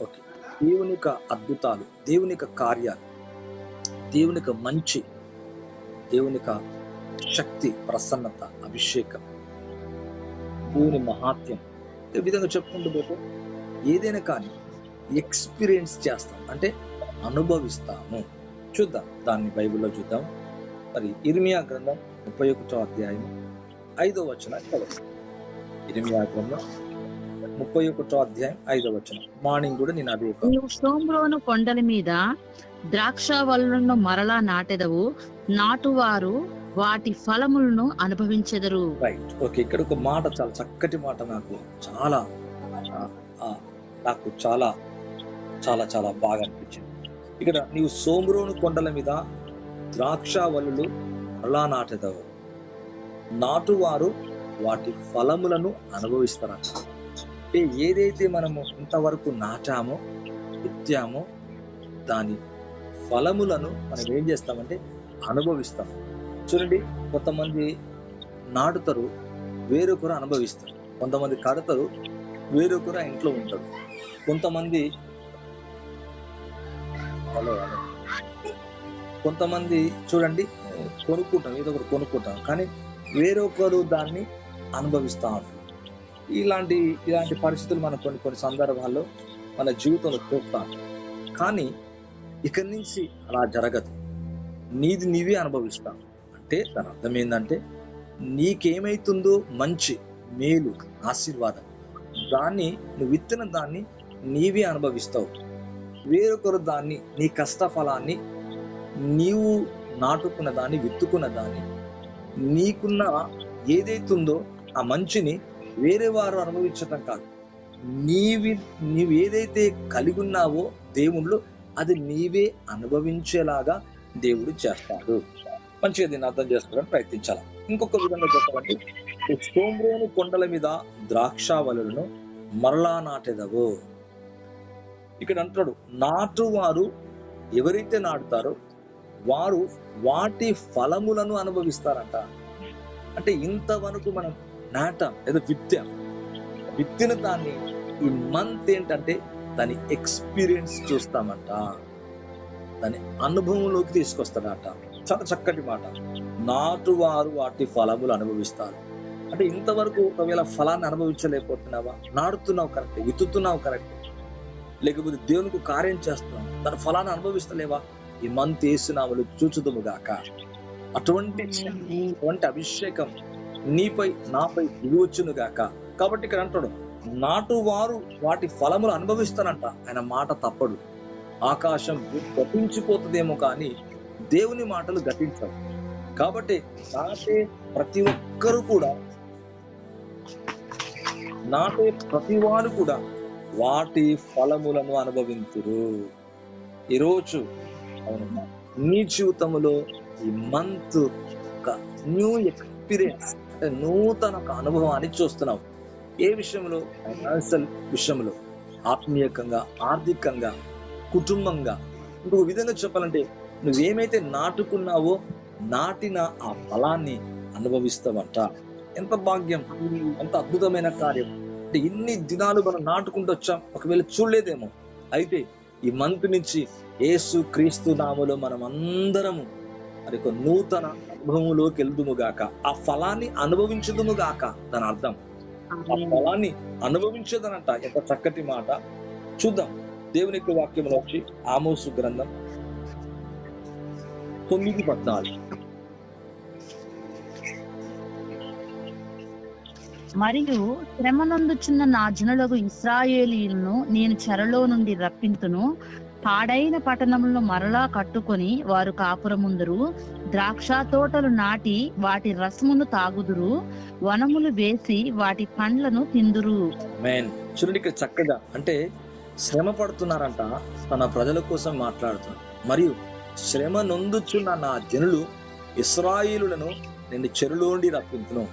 Okay. దేవుని యొక్క అద్భుతాలు, దేవుని యొక్క కార్యాలు, దేవుని యొక్క మంచి, దేవుని యొక్క శక్తి, ప్రసన్నత, అభిషేకం, దేవుని మహాత్యం, ఈ విధంగా చెప్పుకుంటూ పోతే ఏదైనా కానీ ఎక్స్పీరియన్స్ చేస్తాం, అంటే అనుభవిస్తాము. చూద్దాం, దాన్ని బైబిల్లో చూద్దాం. మరి ఇర్మియా గ్రంథం 31వ అధ్యాయం 5వ వచనం చదువు. ఇర్మియా గ్రంథం 31వ అధ్యాయం 5వ వచనం. మార్నింగ్ కూడా నేను అదే నీవు షోమ్రోను కొండల మీద ద్రాక్ష వల్లులను మరలా నాటెదవు, నాటువారు వాటి ఫలములను అనుభవించెదరు. రైట్. ఓకే, ఇక్కడ ఒక మాట, చాలా చక్కటి మాట, చాలా నాకు చాలా చాలా చాలా బాగా అనిపించింది. ఇక్కడ నీవు షోమ్రోను కొండల మీద ద్రాక్ష వల్లులు మరలా నాటెదవు, నాటువారు వాటి ఫలములను అనుభవిస్తారంట. అంటే ఏదైతే మనము ఇంతవరకు నాటామో, విత్తామో, దాని ఫలములను మనం ఏం చేస్తామంటే అనుభవిస్తాం. చూడండి, కొంతమంది నాటుతారు, వేరొకరు అనుభవిస్తారు. కొంతమంది కడతారు, వేరొకరు ఆ ఇంట్లో ఉంటారు. కొంతమంది చూడండి కొనుక్కుంటాం, ఏదో ఒకటి కొనుక్కుంటాం, కానీ వేరొకరు దాన్ని అనుభవిస్తూ ఉంటారు. ఇలాంటి పరిస్థితులు మనం కొన్ని సందర్భాల్లో మన జీవితంలో చూస్తాం. కానీ ఇక్కడి నుంచి అలా జరగదు. నీది నీవే అనుభవిస్తాం. అంటే దాని అర్థం ఏంటంటే, నీకేమైతుందో మంచి, మేలు, ఆశీర్వాదం, దాన్ని నువ్వు విత్తిన దాన్ని నీవే అనుభవిస్తావు. వేరొకరు దాన్ని, నీ కష్ట ఫలాన్ని, నీవు నాటుకున్న దాన్ని, విత్తుకున్న దాన్ని, నీకున్న ఏదైతుందో ఆ మంచిని వేరే వారు అనుభవించటం కాదు, నీవు ఏదైతే కలిగి ఉన్నావో దేవుళ్ళు, అది నీవే అనుభవించేలాగా దేవుడు చేస్తాడు. మంచిగా దీన్ని అర్థం చేసుకోవడానికి ప్రయత్నించాలి. ఇంకొక విధంగా చెప్పాలంటే, షోమ్రోను కొండల మీద ద్రాక్షావళులను మరలా నాటెదవు. ఇక్కడ అంటాడు, నాటువారు ఎవరైతే నాటుతారో వారు వాటి ఫలములను అనుభవిస్తారంట. అంటే ఇంతవరకు మనం నాటాం, ఏదో విత్తిన దాన్ని ఈ మంత్ ఏంటంటే దాని ఎక్స్పీరియన్స్ చూస్తామంట, దాని అనుభవంలోకి తీసుకొస్తాడట. చాలా చక్కటి మాట. నాటువారు వాటి ఫలములు అనుభవిస్తారు. అంటే ఇంతవరకు ఒకవేళ ఫలాన్ని అనుభవించలేకపోతున్నావా, నాడుతున్నావు కరెక్ట్, విత్తుతున్నావు కరెక్ట్, లేకపోతే దేవునికి కార్యం చేస్తున్నావు, దాని ఫలాన్ని అనుభవిస్తలేవా, ఈ మంత్ ఏసునామలు చూచుదుముగాక. అటువంటి అభిషేకం నీపై నాపై దిగివచ్చును గాక. కాబట్టి ఇక్కడ అంటాడు, నాటువారు వాటి ఫలములు అనుభవిస్తారంట. ఆయన మాట తప్పడు. ఆకాశం గతించిపోతుందేమో కానీ దేవుని మాటలు గతించవు. కాబట్టి నాటే ప్రతి వారు కూడా వాటి ఫలములను అనుభవించురు. ఈరోజు నీ జీవితంలో ఈ మంత్ ఒక న్యూ ఎక్స్పీరియన్స్, అంటే నూతన ఒక అనుభవాన్ని చూస్తున్నావు. ఏ విషయంలో? ఫైనాన్షియల్ విషయంలో, ఆత్మీయకంగా, ఆర్థికంగా, కుటుంబంగా. ఇంకొక విధంగా చెప్పాలంటే, నువ్వేమైతే నాటుకున్నావో నాటిన ఆ ఫలాన్ని అనుభవిస్తావంట. ఎంత భాగ్యం, ఎంత అద్భుతమైన కార్యం. అంటే ఇన్ని దినాలు మనం నాటుకుంటూ వచ్చాం, ఒకవేళ చూడలేదేమో. అయితే ఈ మంత్ నుంచి యేసు క్రీస్తు నామములో మనం అందరము మరి ఒక నూతన అనుభవంలోకి వెళ్దుముగాక, ఆ ఫలాన్ని అనుభవించుదుముగాక. దాని అర్థం ఆ ఫలాన్ని అనుభవించదనంట. ఎంత చక్కటి మాట. చూద్దాం దేవుని యొక్క వాక్యంలో వచ్చి ఆమోసు గ్రంథం 9:14. మరియు శ్రమనందుచున్న నా జనులకు ఇశ్రాయేలీయులను నేను చెరలో నుండి రప్పింతును, పాడైన పట్టణములను మరలా కట్టుకొని వారు కాపురముందురు, ద్రాక్ష తోటలు నాటి వాటి రసమును తాగుదురు, వనములు వేసి వాటి పండ్లను తిందురు. చూడండి ఇక్కడ చక్కగా, అంటే శ్రమ పడుతున్నారంట, తన ప్రజల కోసం మాట్లాడుతున్నారు. మరియు శ్రమ నొందుచున్న నా జనులు ఇశ్రాయేలులను నేను చెరలో నుండి రప్పింతును.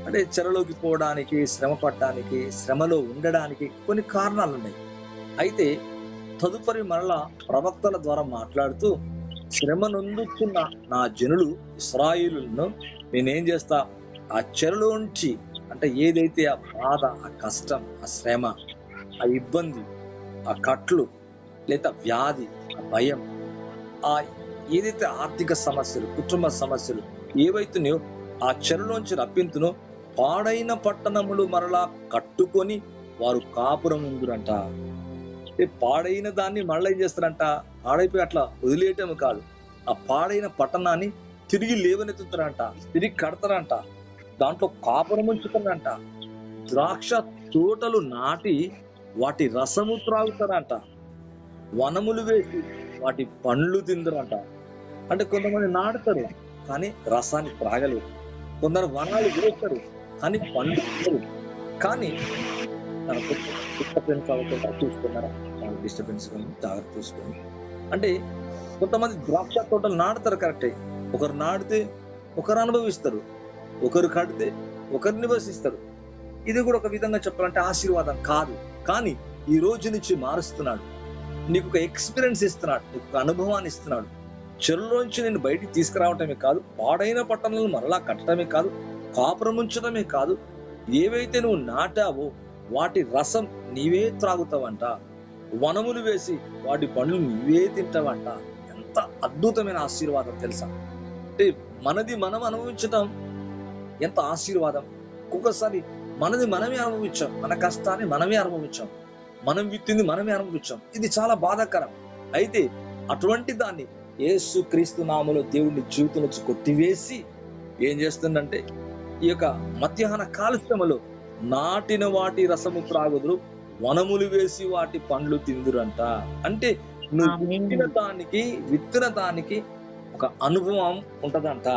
అంటే చెరలోకి పోవడానికి, శ్రమ పడడానికి, శ్రమలో ఉండడానికి కొన్ని కారణాలు ఉన్నాయి. అయితే తదుపరి మరలా ప్రవక్తల ద్వారా మాట్లాడుతూ, శ్రమ నొందుతున్న నా జనులు ఇశ్రాయేలులను నేనేం చేస్తా, ఆ చెరలోంచి, అంటే ఏదైతే ఆ బాధ, ఆ కష్టం, ఆ శ్రమ, ఆ ఇబ్బంది, ఆ కట్లు, లేదా వ్యాధి, ఆ భయం, ఆ ఏదైతే ఆర్థిక సమస్యలు, కుటుంబ సమస్యలు ఏవైతున్నాయో ఆ చెరలోంచి రప్పింతునో పాడైన పట్టణములు మరలా కట్టుకొని వారు కాపురం ఉందురంట. పాడైన దాన్ని మరలా ఏం చేస్తారంట? పాడైపోయి అట్లా వదిలేయటం కాదు, ఆ పాడైన పట్టణాన్ని తిరిగి లేవనెత్తుతారంట, తిరిగి కడతారంట, దాంట్లో కాపురం ఉంచుతారంట, ద్రాక్ష తోటలు నాటి వాటి రసము త్రాగుతారంట, వనములు వేసి వాటి పండ్లు తిందరంట. అంటే కొంతమంది నాటుతారు కానీ రసాన్ని త్రాగలేరు, కొందరు వనాలు వేస్తారు కానీ పండ్లు తినరు. కానీ డిస్టర్బెన్స్ అవ్వకుండా చూసుకున్నారా? డిస్టర్బెన్స్ జాగ్రత్త చూసుకొని. అంటే కొంతమంది ద్రాక్ష తోటలు నాటుతారు కరెక్టే, ఒకరు నాటితే ఒకరు అనుభవిస్తారు, ఒకరు కడితే ఒకరు నివసిస్తారు. ఇది కూడా ఒక విధంగా చెప్పాలంటే ఆశీర్వాదం కాదు, కానీ ఈ రోజు నుంచి మారుస్తున్నాడు, నీకు ఒక ఎక్స్పీరియన్స్ ఇస్తున్నాడు, నీకు ఒక అనుభవాన్ని ఇస్తున్నాడు. చెరువులోంచి నేను బయటికి తీసుకురావటమే కాదు, పాడైన పట్టణాలను మరలా కట్టడమే కాదు, కాపురం ఉంచడమే కాదు, ఏవైతే నువ్వు నాటావో వాటి రసం నీవే త్రాగుతావంట, వనములు వేసి వాటి పండ్లు నీవే తింటావంట. ఎంత అద్భుతమైన ఆశీర్వాదం తెలుసా? అంటే మనది మనం అనుభవించటం ఎంత ఆశీర్వాదం. ఒక్కొక్కసారి మనది మనమే అనుభవించాం, మన కష్టాన్ని మనమే అనుభవించాం, మనం విత్తింది మనమే అనుభవించాం. ఇది చాలా బాధాకరం. అయితే అటువంటి దాన్ని యేసు క్రీస్తు నామములో దేవుడిని జీవితం నుంచి కొట్టివేసి ఏం చేస్తుందంటే, ఈ యొక్క మధ్యాహ్న కాలశ్రమలో నాటిన వాటి రసము త్రాగుదురు, వనములు వేసి వాటి పండ్లు తిందురంట. అంటే నువ్వు విత్తిన దానికి ఒక అనుభవం ఉంటదంట.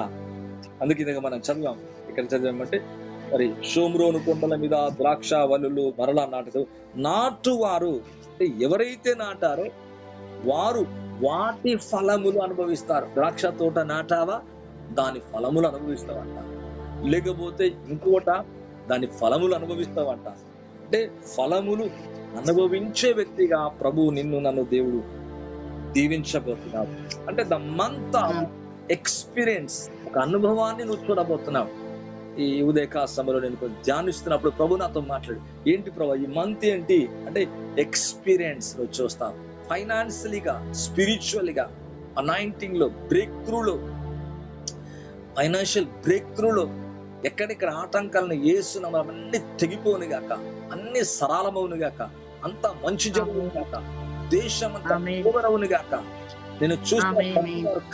అందుకే మనం చదివాం, ఇక్కడ చదివామంటే, మరి షోమ్రోను కొండల మీద ద్రాక్ష వల్లులు మరలా నాటువారు అంటే ఎవరైతే నాటారో వారు వాటి ఫలములు అనుభవిస్తారు. ద్రాక్ష తోట నాటావా, దాని ఫలములు అనుభవిస్తావంట. లేకపోతే ఇంకోట, దాని ఫలములు అనుభవిస్తావంట. అంటే ఫలములు అనుభవించే వ్యక్తిగా ప్రభు నిన్ను నన్ను దేవుడు దీవించబోతున్నాడు. అంటే ద మంత్ ఎక్స్పీరియన్స్, ఒక అనుభవాన్ని నువ్వు చూడబోతున్నావు. ఈ ఉదయకాల సమయంలో నేను కొంచెం ధ్యానిస్తున్నప్పుడు ప్రభు నాతో మాట్లాడు, ఏంటి ప్రభు ఈ మంత్ ఏంటి అంటే ఎక్స్పీరియన్స్ నువ్వు చూస్తావు. ఫైనాన్షియలీగా, స్పిరిచువల్గా, అనాయింటింగ్ లో, బ్రేక్ త్రూలో, ఫైనాన్షియల్ బ్రేక్ త్రూలో ఎక్కడెక్కడ ఆటంకాలను యేసునామములో అన్ని తెగిపోను గాక, అన్ని సరళమవును గాక, అంత మంచి జరుగును గాక, దేశమంతా ఓవరవును గాక, నేను చూసిన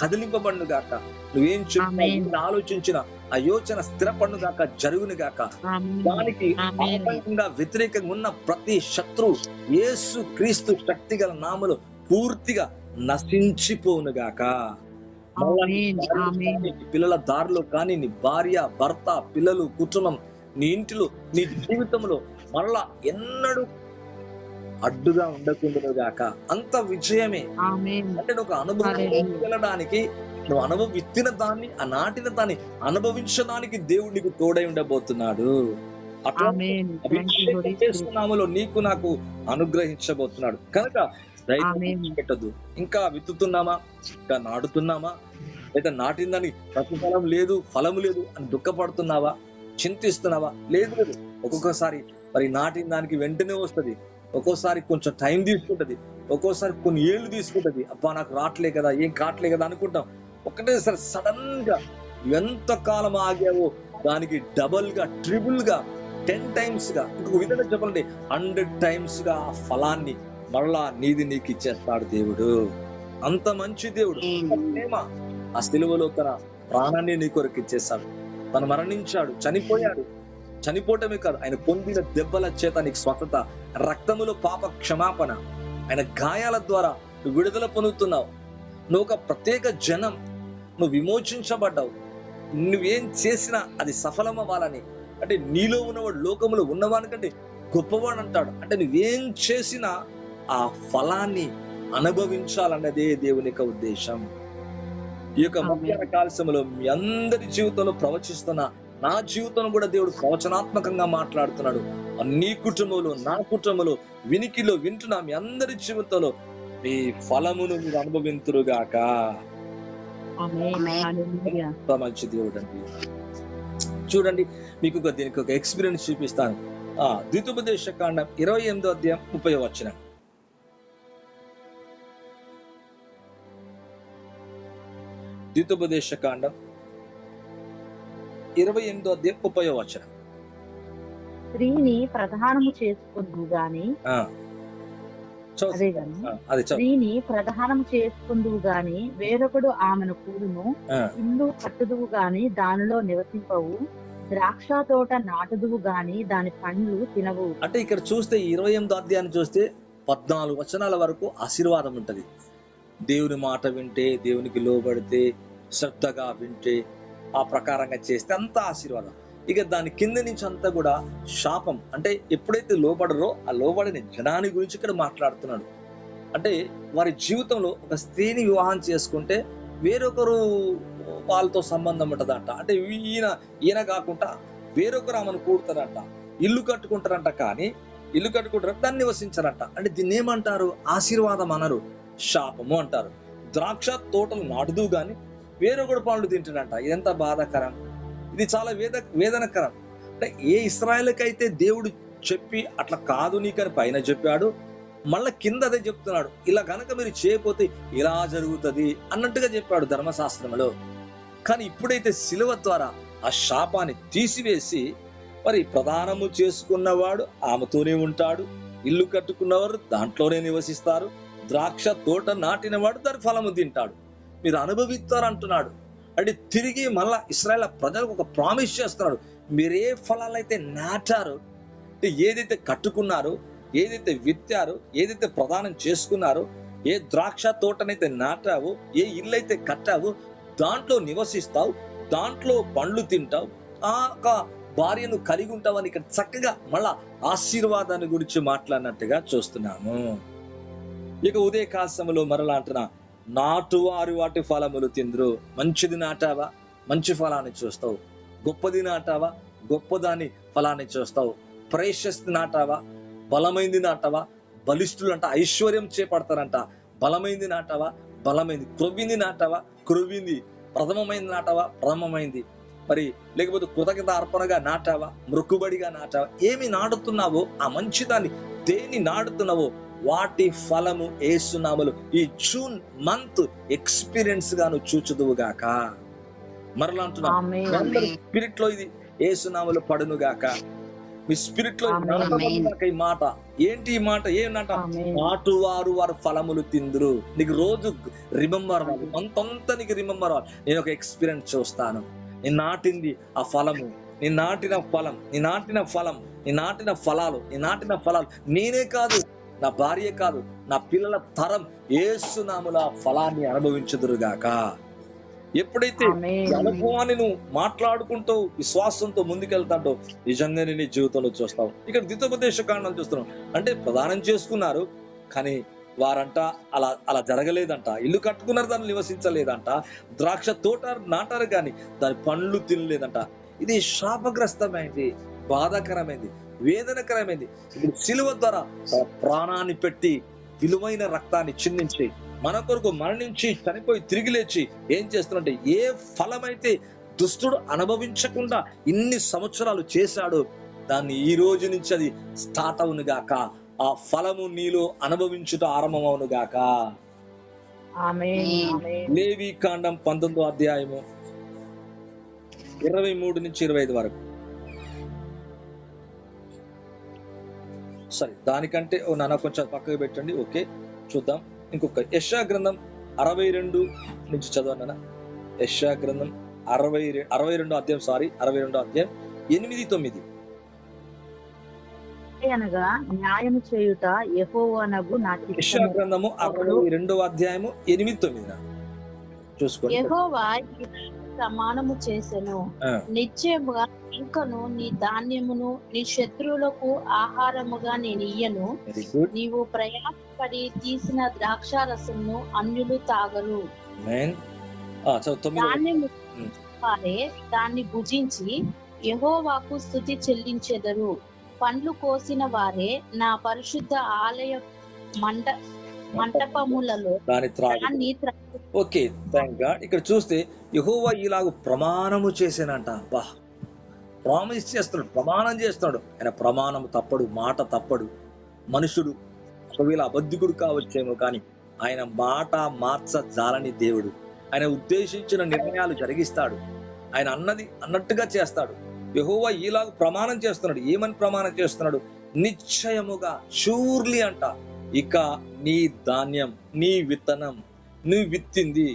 కదిలింపబడును గాక, నువ్వేం చెప్పిన ఆలోచించిన ఆ యోచన స్థిరపడును గాక, జరుగును గాక. దానికి ఆటంకంగా వ్యతిరేకంగా ఉన్న ప్రతి శత్రువు యేసు క్రీస్తు శక్తి గల నామములో పూర్తిగా నశించిపోను గాక. పిల్లల దారిలో కానీ, నీ భార్య, భర్త, పిల్లలు, కుటుంబం, నీ ఇంటిలో, నీ జీవితంలో మరలా ఎన్నడూ అడ్డుగా ఉండకుండా గాక. అంత విజయమే. అంటే నువ్వు అనుభవం వెళ్ళడానికి, నువ్వు విత్తిన దాన్ని, ఆ నాటిన దాన్ని అనుభవించడానికి దేవుడు నీకు తోడై ఉండబోతున్నాడు. అట్లా నామములో నీకు నాకు అనుగ్రహించబోతున్నాడు. కనుక పెట్టదు. ఇంకా విత్తుతున్నామా, ఇంకా నాటుతున్నామా, లేదా నాటిందని ప్రతిఫలం లేదు, ఫలము లేదు అని దుఃఖపడుతున్నావా, చింతిస్తున్నావా? లేదు లేదు. ఒక్కొక్కసారి మరి నాటిన దానికి వెంటనే వస్తుంది, ఒక్కోసారి కొంచెం టైం తీసుకుంటది, ఒక్కోసారి కొన్ని ఏళ్ళు తీసుకుంటది. అబ్బా నాకు రావట్లే కదా, ఏం కావట్లే కదా అనుకుంటాం. ఒకటేసారి సడన్ గా ఎంత కాలం ఆగావో దానికి డబుల్ గా, ట్రిపుల్ గా, 10 times గా, ఇంకొక విధంగా చెప్పాలంటే 100 times గా ఆ ఫలాన్ని మరలా నీది నీకు ఇచ్చేస్తాడు దేవుడు. అంత మంచి దేవుడు. ప్రేమ. ఆ సిలువలో తన ప్రాణాన్ని నీ కొరకు ఇచ్చేస్తాడు. తను మరణించాడు, చనిపోయాడు. చనిపోవటమే కాదు, ఆయన పొందిన దెబ్బల చేత నీకు స్వస్థత, రక్తములో పాప క్షమాపణ, ఆయన గాయాల ద్వారా నువ్వు విడుదల పొందుతున్నావు. నువ్వు ఒక ప్రత్యేక జనం, నువ్వు విమోచించబడ్డావు. నువ్వేం చేసినా అది సఫలం అవ్వాలని. అంటే నీలో ఉన్నవాడు లోకములో ఉన్నవానికంటే గొప్పవాడు అంటాడు. అంటే నువ్వేం చేసినా ఆ ఫలాన్ని అనుభవించాలన్నదే దేవుని యొక్క ఉద్దేశం. ఈ యొక్క మధ్యాహ్న కాలశంలో మీ అందరి జీవితంలో ప్రవచిస్తున్న నా జీవితం కూడా దేవుడు ప్రవచనాత్మకంగా మాట్లాడుతున్నాడు. నీ కుటుంబంలో, నా కుటుంబంలో, వినికిలో వింటున్నా మీ అందరి జీవితంలో మీ ఫలమును మీరు అనుభవింతురుగాక. మంచి దేవుడు అండి. చూడండి, మీకు దీనికి ఒక ఎక్స్పీరియన్స్ చూపిస్తాను. ద్వితోపదేశ కాండం 28వ అధ్యాయం 30వ వచనం. ద్వితోపదేశ కాండం 28వ అధ్యాయం 30వ వచనం. స్త్రీని ప్రధానము చేసుకుందు గాని స్త్రీని ప్రధానము చేసుకుందువు గాని వేరొకడు ఆమెను కూడును, ఇల్లు కట్టుదువు గాని దానిలో నివసింపవు, ద్రాక్ష తోట నాటుదువు గాని దాని పండ్లు తినవు. అంటే ఇక్కడ చూస్తే 28వ అధ్యాయాన్ని చూస్తే 14 వచనాల వరకు ఆశీర్వాదం ఉంటది. దేవుని మాట వింటే, దేవునికి లోబడితే, శ్రద్ధగా వింటే, ఆ ప్రకారంగా చేస్తే అంతా ఆశీర్వాదం. ఇక దాని కింద నుంచి అంతా కూడా శాపం. అంటే ఎప్పుడైతే లోబడరో ఆ లోబడిన జనాన్ని గురించి ఇక్కడ మాట్లాడుతున్నాడు. అంటే వారి జీవితంలో ఒక స్త్రీని వివాహం చేసుకుంటే వేరొకరు వాళ్ళతో సంబంధం ఉంటదంట. అంటే ఈయన కాకుండా వేరొకరు ఆమెను కూడతారంట, ఇల్లు కట్టుకుంటారంట. కానీ ఇల్లు కట్టుకుంటారు, దాన్ని నివసించారంట. అంటే దీన్ని ఏమంటారు? ఆశీర్వాదం అనరు, శాపము అంటారు. ద్రాక్ష తోటలు నాటుదు గాని వేరొకడు పండ్లు తింటాడంట. ఇదంతా బాధాకరం, ఇది చాలా వేదనకరం. అంటే ఏ ఇశ్రాయేలుకైతే దేవుడు చెప్పి అట్లా కాదు నీకని పైన చెప్పాడు, మళ్ళా కింద అదే చెప్తున్నాడు, ఇలా గనక మీరు చేయకపోతే ఇలా జరుగుతుంది అన్నట్టుగా చెప్పాడు ధర్మశాస్త్రంలో. కానీ ఇప్పుడైతే శిలువ ద్వారా ఆ శాపాన్ని తీసివేసి మరి ప్రదానము చేసుకున్నవాడు ఆమెతోనే ఉంటాడు, ఇల్లు కట్టుకున్నవారు దాంట్లోనే నివసిస్తారు, ద్రాక్ష తోట నాటినవాడు దాని ఫలము తింటాడు, మీరు అనుభవిస్తారంటున్నాడు. అంటే తిరిగి మళ్ళా ఇశ్రాయేల్ ప్రజలకు ఒక ప్రామిస్ చేస్తున్నాడు, మీరే ఫలాలైతే నాటారు, అంటే ఏదైతే కట్టుకున్నారో, ఏదైతే విత్తారో, ఏదైతే ప్రదానం చేసుకున్నారో, ఏ ద్రాక్ష తోటనైతే నాటావో, ఏ ఇల్లు అయితే కట్టావో దాంట్లో నివసిస్తావు, దాంట్లో పండ్లు తింటావు, ఆ భార్యను కలిగి ఉంటావని ఇక్కడ చక్కగా మళ్ళా ఆశీర్వాదాన్ని గురించి మాట్లాడినట్టుగా చూస్తున్నాము. ఇక ఉదయకాల సమయంలో మరలా అంటున్నా, నాటువారు వాటి ఫలములు తిందురు. మంచిది నాటావా, మంచి ఫలాన్ని చూస్తావు. గొప్పది నాటావా, గొప్పదాని ఫలాన్ని చూస్తావు. ప్రేషస్ నాటావా, బలమైంది నాటావా, బలిష్ఠులు అంట ఐశ్వర్యం చేపడతారంట. బలమైంది నాటావా, బలమైంది. క్రొవ్వింది నాటావా, క్రొవ్వింది. ప్రథమమైంది నాటావా, ప్రథమమైంది. మరి లేకపోతే కృతజ్ఞత అర్పణగా నాటావా, మృక్కుబడిగా నాటావా, ఏమి నాటుతున్నావో ఆ మంచిదాన్ని దేన్ని నాటుతున్నావో వాటి ఫలము యేసునామములో ఈ జూన్ మంత్ ఎక్స్పీరియన్స్ గా నువ్వు చూచుదువు గాక. మరలా అంటున్నా, స్పిరిట్ లో ఇది యేసునామములో పడును గాక. మీ స్పిరిట్ లో ఈ మాట ఏంటి? ఈ మాట ఏమంట? నాటువారు వారు ఫలములు తిందురు. నీకు రోజు రిమెంబర్ అవ్వాలి, అంతంతా నీకు రిమెంబర్ అవ్వాలి. నేను ఒక ఎక్స్పీరియన్స్ చూస్తాను, నేను నాటింది ఆ ఫలము, నేను నాటిన ఫలం, నేను నాటిన ఫలం, నేను నాటిన ఫలాలు, నేను నాటిన ఫలాలు నేనే కాదు, నా భార్య కాదు, నా పిల్లల తరం యేసునామములో ఆ ఫలాన్ని అనుభవించుదురుగాక. ఎప్పుడైతే అనుభవాన్ని నువ్వు మాట్లాడుకుంటూ విశ్వాసంతో ముందుకెళ్తాడో నిజంగానే నీ జీవితంలో చూస్తావు. ఇక్కడ ద్వితోపదేశ కాండం చూస్తున్నాం. అంటే ప్రదానం చేసుకున్నారు కానీ వారంట అలా జరగలేదంట. ఇల్లు కట్టుకున్నారు, దాన్ని నివసించలేదంట. ద్రాక్ష తోట నాటారు కానీ దాని పండ్లు తినలేదంట. ఇది శాపగ్రస్తమైంది, బాధాకరమైంది, వేదనకరమైంది. ఇప్పుడు శిలువ ద్వారా ప్రాణాన్ని పెట్టి విలువైన రక్తాన్ని చిందించి మన కొరకు మరణించి చనిపోయి తిరిగి లేచి ఏం చేస్తున్నట్టే ఏ ఫలమైతే దుష్టుడు అనుభవించకుండా ఇన్ని సంవత్సరాలు చేశాడో దాన్ని ఈ రోజు నుంచి అది స్టార్ట్ అవును గాక. ఆ ఫలము నీలో అనుభవించుట ఆరంభమవును గాక. లేవి కాండం 19వ అధ్యాయము 23 నుంచి 25 వరకు. సరే, దానికంటే నాన్న కొంచెం పక్కకు పెట్టండి. ఓకే, చూద్దాం. ఇంకొక యెషయా గ్రంథం 62 నుంచి చదవనా? యెషయా గ్రంథం 62వ అధ్యాయం 62వ అధ్యాయం 8-9. అనగా న్యాయము చేయుట యెహోవానగు నా చిత్తము. యెషయా గ్రంథము 62వ అధ్యాయము 8-9 చూసుకోండి. యెహోవా ప్రమాణము చేసెను, నిశ్చయముగా ఇంకను నీ ధాన్యమును నీ శత్రువులకు ఆహారముగా నేను ఇయ్యను. నీవు ప్రయాసపడి తీసిన ద్రాక్షారసమును అన్యులు తాగరు. వారే దాన్ని భుజించి యెహోవాకు స్తుతి చెల్లించెదరు. పండ్లు కోసిన వారే నా పరిశుద్ధ ఆలయ మంటపములలో దాన్ని. Okay, thank God. ఇక్కడ చూస్తే యెహోవా ఇలాగ ప్రమాణము చేశానంట. బా, ప్రామిస్ చేస్తున్నాడు, ప్రమాణం చేస్తున్నాడు. ఆయన ప్రమాణం తప్పడు, మాట తప్పడు. మనుషుడు ఒకవేళ అబద్ధికుడు కావచ్చేమో కానీ ఆయన మాట మార్చజాలని దేవుడు. ఆయన ఉద్దేశించిన నిర్ణయాలు జరిగిస్తాడు. ఆయన అన్నది అన్నట్టుగా చేస్తాడు. యెహోవా ఈలాగ ప్రమాణం చేస్తున్నాడు. ఏమని ప్రమాణం చేస్తున్నాడు? నిశ్చయముగా, షూర్లీ అంట, ఇక నీ ధాన్యం, నీ విత్తనం, నీ విత్తింది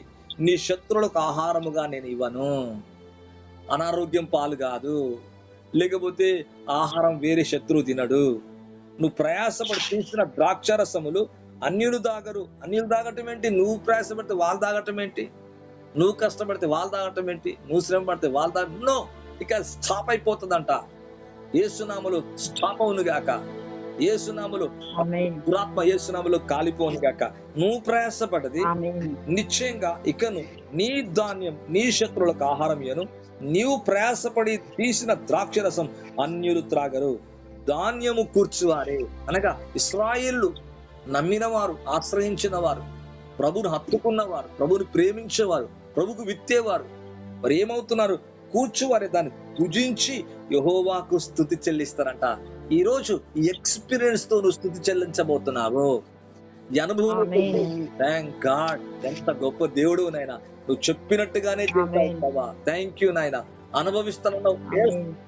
నీ శత్రువులకు ఆహారముగా నేను ఇవ్వను. అనారోగ్యం పాలు కాదు, లేకపోతే ఆహారం వేరే శత్రువు తినడు. నువ్వు ప్రయాసపడి తీసిన ద్రాక్షారసములు అన్యులు తాగరు. అన్యులు తాగటం ఏంటి? నువ్వు ప్రయాసపడితే వాళ్ళు తాగటం ఏంటి? నువ్వు కష్టపడితే వాళ్ళు తాగటం ఏంటి? నువ్వు శ్రమ పడితే వాళ్ళు నో, ఇక స్టాప్ అయిపోతుందంట. యేసునామములో స్టాప్ అవును గాక. యేసునామములో దురాత్మ యేసునామములో కాలిపోను గాక. నువ్వు ప్రయాసపడ్డది నిశ్చయంగా ఇకను నీ ధాన్యం నీ శత్రువులకు ఆహారం ఇయ్యను. నీవు ప్రయాసపడి తీసిన ద్రాక్షరసం అన్యులు త్రాగరు. ధాన్యము కూర్చువారే అనగా ఇశ్రాయేలు నమ్మిన వారు, ఆశ్రయించిన వారు, ప్రభుని హత్తుకున్నవారు, ప్రభుని ప్రేమించేవారు, ప్రభుకు విత్తేవారు, మరి ఏమవుతున్నారు? కూర్చువారే దాన్ని భుజించి యెహోవాకు స్తుతి చెల్లిస్తారంట. ఈ రోజు ఈ ఎక్స్పీరియన్స్ తో నువ్వు స్తుతి చెల్లించబోతున్నావు. ఈ అనుభవం, థ్యాంక్ గాడ్, ఎంత గొప్ప దేవుడు నాయన. నువ్వు చెప్పినట్టుగానే చేస్తావా? థ్యాంక్ యూ నాయన. అనుభవిస్తున్నావు,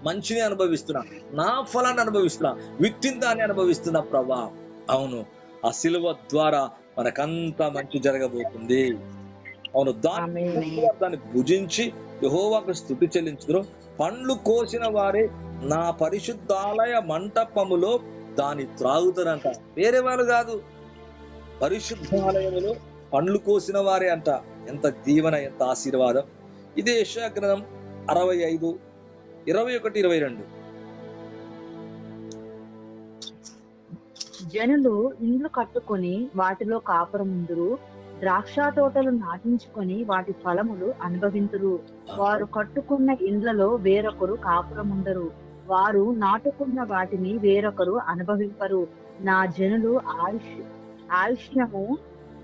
మంచిని అనుభవిస్తున్నా, నా ఫలాన్ని అనుభవిస్తున్నా, విత్తిన దాన్ని అనుభవిస్తున్నా ప్రభా. అవును, ఆ సిలువ ద్వారా మనకంతా మంచి జరగబోతుంది. అవును, దాన్ని భుజించి యెహోవాకు స్తుతి చెల్లించుదురు. పండ్లు కోసిన వారే నా పరిశుద్ధాలయ మంటపములో దాన్ని త్రాగుతారంట. వేరే వాళ్ళు కాదు, పరిశుద్ధాలయములో పండ్లు కోసిన వారే అంట. ఎంత దీవెన, ఎంత ఆశీర్వాదం. ఇదే యెషయా గ్రంథం 65, 21, 22. జనులు ఇండ్లు కట్టుకొని వాటిలో కాపురముందురు, ద్రాక్ష తోటలు నాటించుకొని వాటి ఫలములు అనుభవింతురు. వారు కట్టుకున్న ఇండ్లలో వేరొకరు కాపురముందరు, వారు నాటుకున్న వాటిని వేరొకరు అనుభవింపరు. నా జనులు ఆయుష్యము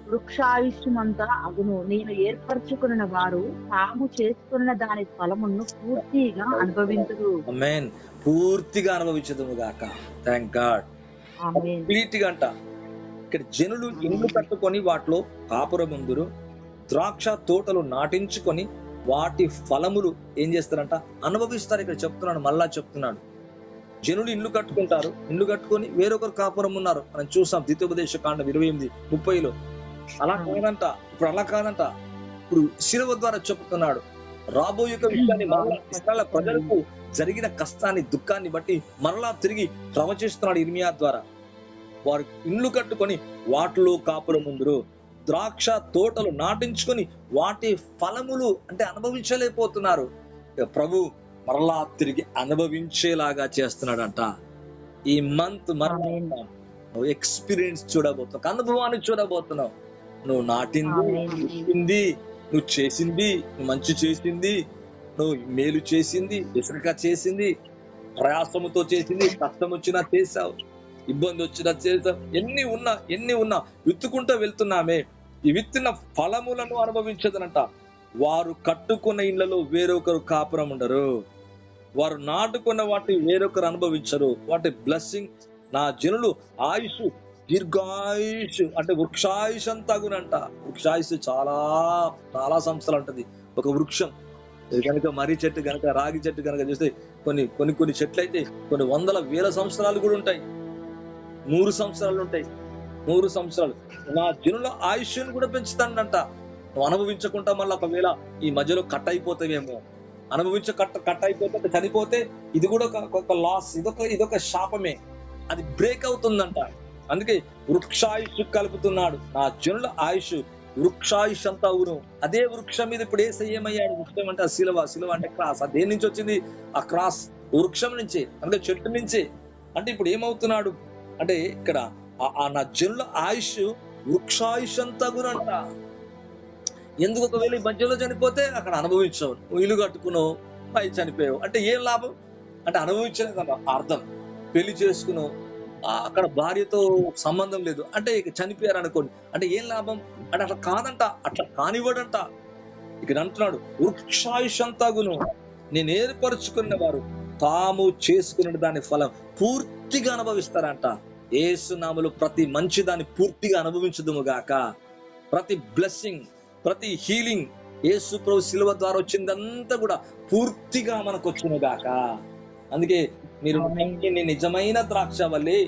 వృక్షాయుష్యమంతా అగును. నేను ఏర్పరచుకున్న వారు తాము చేసుకున్న దాని ఫలమును పూర్తిగా అనుభవింతురు. ఆమేన్. పూర్తిగా అనుభవించదుము గాక. Thank God. కంప్లీట్గా అంట. ఇక్కడ జనులు ఇండ్లు కట్టుకొని వాటిలో కాపురముందురు, ద్రాక్ష తోటలు నాటించుకొని వాటి ఫలములు ఏం చేస్తారంట? అనుభవిస్తారు. ఇక్కడ చెప్తున్నాడు, మళ్ళా చెప్తున్నాడు. జనులు ఇల్లు కట్టుకుంటారు, ఇల్లు కట్టుకొని వేరొకరు కాపురం ఉన్నారు. మనం చూసాం ద్వితీయోపదేశ కాండం 28:30. అలా కాదంట, ఇప్పుడు అలా కాదంట. ఇప్పుడు శిలువ ద్వారా చెప్తున్నాడు రాబోయే విషయాన్ని, మరలా ఇశ్రాయేలు ప్రజలకు జరిగిన కష్టాన్ని, దుఃఖాన్ని బట్టి మరలా తిరిగి ప్రవచిస్తున్నాడు ఇర్మియా ద్వారా. వారు ఇండ్లు కట్టుకొని వాటిలో కాపురం ముందురు, ద్రాక్ష తోటలు నాటించుకొని వాటి ఫలములు అంటే అనుభవించలేకపోతున్నారు. ప్రభు మరలా తిరిగి అనుభవించేలాగా చేస్తున్నాడంట. ఈ మంత్ మరలా నువ్వు ఎక్స్పీరియన్స్ చూడబోతున్నావు, అనుభవాన్ని చూడబోతున్నావు. నువ్వు నాటింది, నువ్వు చేసింది, నువ్వు మంచి చేసింది, నువ్వు మేలు చేసింది, విసరక చేసింది, ప్రయాసముతో చేసింది, కష్టం వచ్చినా చేసావు, ఇబ్బంది వచ్చినా చేసావు. ఎన్ని ఉన్నా విత్తుకుంటూ వెళ్తున్నామే. ఈ విత్తిన ఫలములను అనుభవించదనంట. వారు కట్టుకున్న ఇళ్లలో వేరొకరు కాపురం ఉండరు, వారు నాటుకున్న వాటి వేరొకరు అనుభవించరు. వాటి బ్లెస్సింగ్. నా జనులు ఆయుష్ దీర్ఘాయుష్ అంటే వృక్షాయుష్ అంతా గునంట. వృక్షాయుష్ చాలా చాలా సంవత్సరాలు ఉంటది. ఒక వృక్షం కనుక మర్రి చెట్టు కనుక, రాగి చెట్టు కనుక చూస్తే కొన్ని చెట్లు అయితే కొన్ని వందల వేల సంవత్సరాలు కూడా ఉంటాయి. 100 సంవత్సరాలు ఉంటాయి. 100 సంవత్సరాలు. నా జనుల ఆయుష్ను కూడా పెంచుతానంట. నువ్వు అనుభవించకుండా మళ్ళీ ఒకవేళ ఈ మధ్యలో కట్ అయిపోతావేమో, కట్ అయిపోతే చనిపోతే ఇది కూడా ఒక లాస్, ఇదొక శాపమే. అది బ్రేక్ అవుతుందంట. అందుకే వృక్షాయుష్ కలుపుతున్నాడు. నా జనుల ఆయుష్ వృక్షాయుష్ అంతా అవును. అదే వృక్షం మీద ఇప్పుడు ఏమయ్యాడు? వృక్షం అంటే శిలువ అంటే క్రాస్. అది దేని నుంచి వచ్చింది? ఆ క్రాస్ వృక్షం నుంచి, అంటే చెట్టు నుంచి. అంటే ఇప్పుడు ఏమవుతున్నాడు అంటే ఇక్కడ నా జనుల ఆయుష్ వృక్షాయుష్ అంతా గురంట. ఎందుకు? ఒకవేళ ఈ మధ్యలో చనిపోతే అక్కడ అనుభవించావు, ఇల్లు కట్టుకున్నావు, పై చనిపోయావు అంటే ఏం లాభం? అంటే అనుభవించలేదు అర్థం. పెళ్లి చేసుకున్నావు, అక్కడ భార్యతో సంబంధం లేదు అంటే ఇక చనిపోయారు అనుకోండి, అంటే ఏం లాభం? అంటే అట్లా కాదంట, అట్లా కానివ్వడంట. ఇక్కడ అంటున్నాడు వృక్షాయుష్ అంతాగును. నేను ఏర్పరచుకున్న వారు తాము చేసుకున్న దాని ఫలం పూర్తిగా అనుభవిస్తారంట. యేసు నామములో ప్రతి మంచి దాన్ని పూర్తిగా అనుభవించుదుము గాక. ప్రతి బ్లెస్సింగ్, ప్రతి హీలింగ్, యేసు ప్రభు శిలువ ద్వారా వచ్చిందంతా కూడా పూర్తిగా మనకు వచ్చును గాక. అందుకే మీరు నిజమైన ద్రాక్ష వల్లే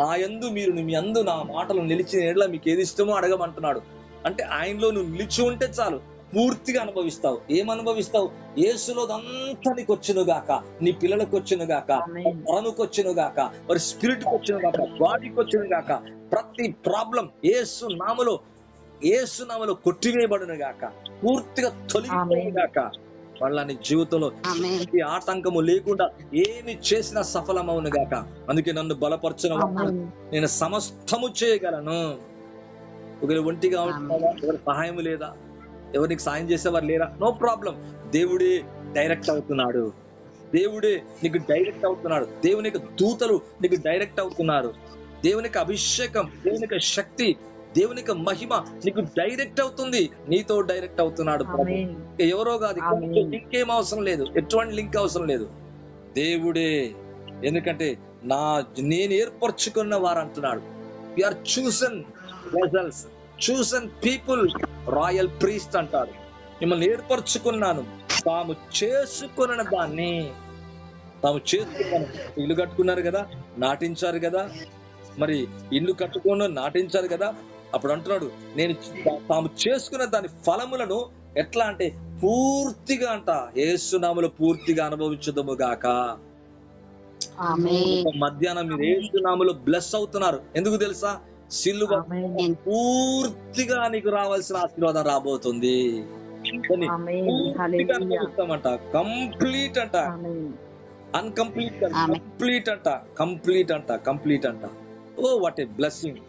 నా యందు మీరు మీ యందు నా మాటలు నిలిచిన ఎడల మీకు ఏది ఇష్టమో అడగమంటున్నాడు. అంటే ఆయనలో నువ్వు నిలిచి ఉంటే చాలు, పూర్తిగా అనుభవిస్తావు. ఏమనుభవిస్తావు? యేసులో అంతా నీకు వచ్చును గాక, నీ పిల్లలకు వచ్చును గాక, తనకు వచ్చును గాక, మరి స్పిరిట్ కి వచ్చును గాక, బాడీకి వచ్చును గాక. ప్రతి ప్రాబ్లం యేసు నామలో కొట్టివేయబడును గాక, పూర్తిగా తొలగిపోను గాక. వాళ్ళ నీ జీవితంలో ఈ ఆటంకము లేకుండా ఏమి చేసినా సఫలమవును గాక. అందుకే నన్ను బలపరచిన నేను సమస్తము చేయగలను. ఒకవేళ ఒంటిగా ఉంటున్నావా, ఎవరి సహాయం లేదా, ఎవరు నీకు సాయం చేసేవారు లేరా, నో ప్రాబ్లం. దేవుడే డైరెక్ట్ అవుతున్నాడు, దేవుడే నీకు డైరెక్ట్ అవుతున్నాడు. దేవుని యొక్క దూతలు నీకు డైరెక్ట్ అవుతున్నారు. దేవుని యొక్క అభిషేకం, దేవుని యొక్క శక్తి, దేవుని యొక్క మహిమ నీకు డైరెక్ట్ అవుతుంది, నీతో డైరెక్ట్ అవుతున్నాడు. ఎవరో కాదు, లింక్ ఏం అవసరం లేదు, ఎటువంటి లింక్ అవసరం లేదు, దేవుడే. ఎందుకంటే నేను ఏర్పరచుకున్న వారు అంటున్నాడు. We are chosen vessels, chosen people, royal priest అంటారు. మిమ్మల్ని ఏర్పరచుకున్నాను, తాము చేసుకున్న దాన్ని తాము చేసుకున్నాను. ఇల్లు కట్టుకున్నారు కదా, నాటించారు కదా, మరి ఇల్లు కట్టుకున్న నాటించారు కదా. అప్పుడు అంటున్నాడు, నేను తాము చేసుకున్న దాని ఫలములను ఎట్లా అంటే పూర్తిగా అంట యేసునామములో పూర్తిగా అనుభవించుదము గాక. మధ్యాహ్నం మీరు యేసునామములో బ్లెస్ అవుతున్నారు. ఎందుకు తెలుసా? సిలువ పూర్తిగా నీకు రావాల్సిన ఆశీర్వాదం రాబోతుంది. అనుభవిస్తామంట, కంప్లీట్ అంట, అన్కంప్లీట్ కంప్లీట్ అంట, కంప్లీట్ అంట, కంప్లీట్ అంట. Oh what a blessing.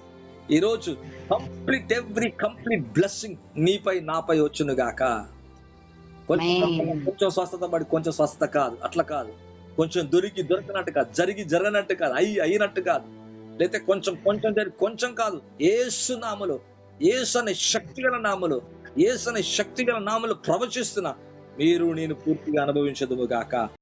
ఈ రోజు కంప్లీట్ కంప్లీట్ బ్లెస్సింగ్ నీపై నాపై వచ్చును గాక. కొంచెం స్వస్థత పడి కొంచెం స్వస్థత కాదు, అట్లా కాదు. కొంచెం దొరకనట్టు కాదు, జరగనట్టు కాదు, అయినట్టు కాదు, లేకపోతే కొంచెం జరిగి కొంచెం కాదు. యేసు నామములో, యేసు అనే శక్తిగల నామములో, యేసు అనే శక్తిగల నామములో ప్రవచిస్తున్నా, మీరు నేను పూర్తిగా అనుభవించదుము గాక.